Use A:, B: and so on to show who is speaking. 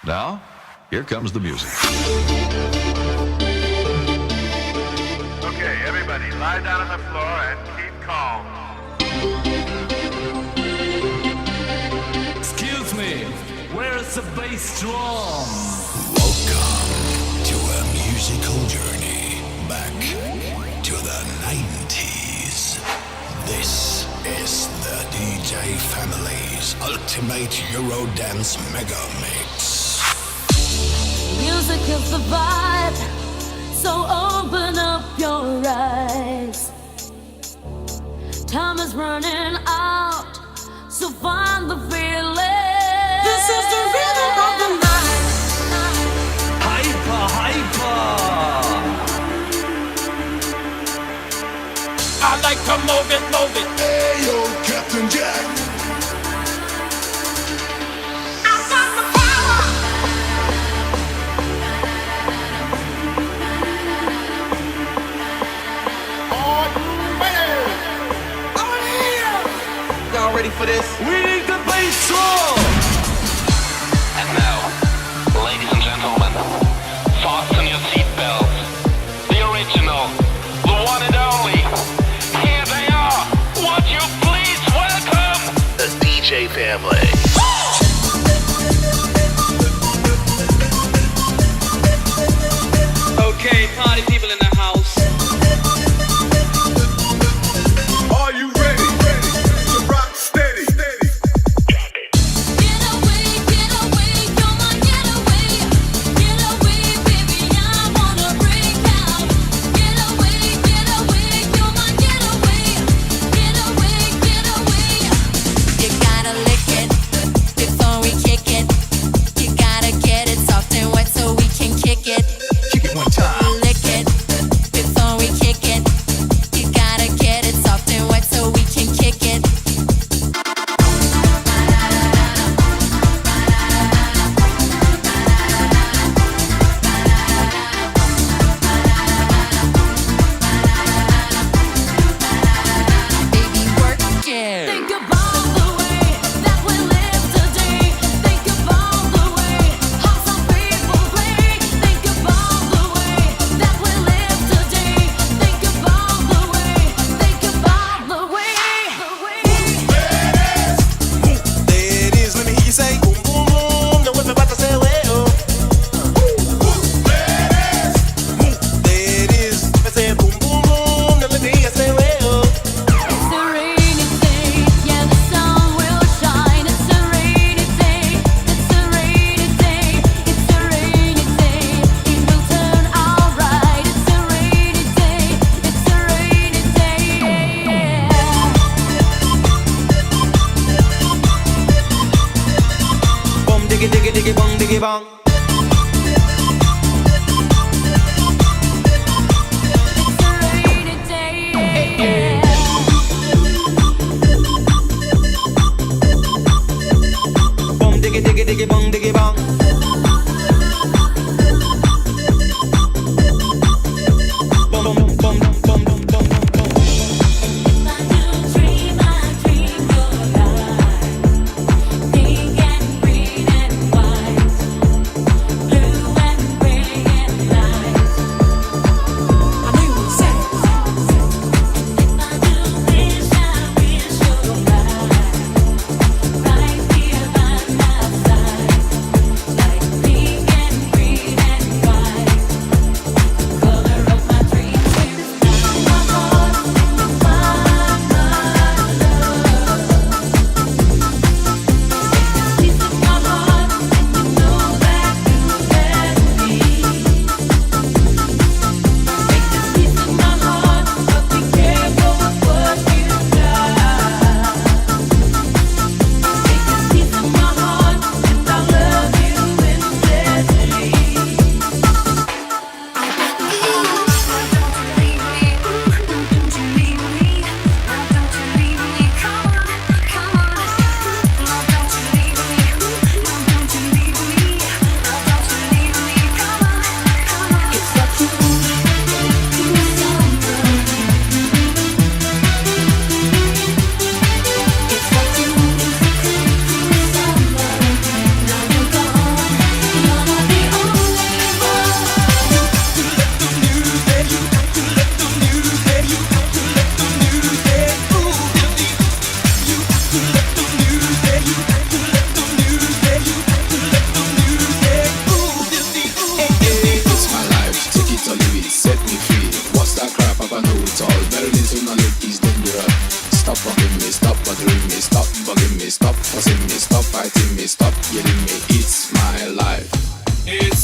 A: Now, here comes the music.
B: Okay, everybody, lie down on the floor and keep calm.
C: Excuse me, where's the bass drum?
D: Welcome to a musical journey back to the 90s. This is the DJ Family's ultimate Eurodance mega mix.
E: Music is the vibe, so open up your eyes. Time is running out, so find the feeling. This is the rhythm of the night.
C: Hyper, hyper.
F: I like to move it, move it.
D: Hey yo, Captain Jack.
F: Y'all ready for this?
C: We need the bass drum.
G: And now, ladies and gentlemen, fasten your seatbelts. The original, the one and only. Here they are. Would you please welcome the DJ Family.
F: Okay, party people in the house.
B: Are you ready? To rock steady.
E: Get away, come on, get away. Get away, baby, I wanna break out. Get away, come on, get away. Get away. You gotta lick it before we kick it. You gotta get it soft and wet so we can kick it.
D: Kick it one time.
E: Lick it before we kick it. You gotta get it soft and wet so we can kick it. Baby, work it. Think about the way that we live today. Think about the way how some people play. Think about the way that we live today. Think about the way.
F: There it is, let me hear you say boom, boom, boom. Now everybody say well. There it is, I say boom, boom, boom. Now let me hear you say well.
E: It's a rainy day, yeah, the sun will shine. It's a rainy day, it's a rainy day, it's a rainy day. It will turn out right. It's a rainy day, it's a rainy day.
F: Boom, diggy, diggy, diggy, bong, diggy, bong.
E: It's a rainy day.
F: Boom, diggy, diggy, diggy, bong, diggy, bong. Boom, boom, boom, boom, boom, boom, boom, boom.
E: I dream your life, pink and green and white, blue and gray and light. I knew you said if I do wish, I wish you're right here by my side.
H: me, it's my life. It's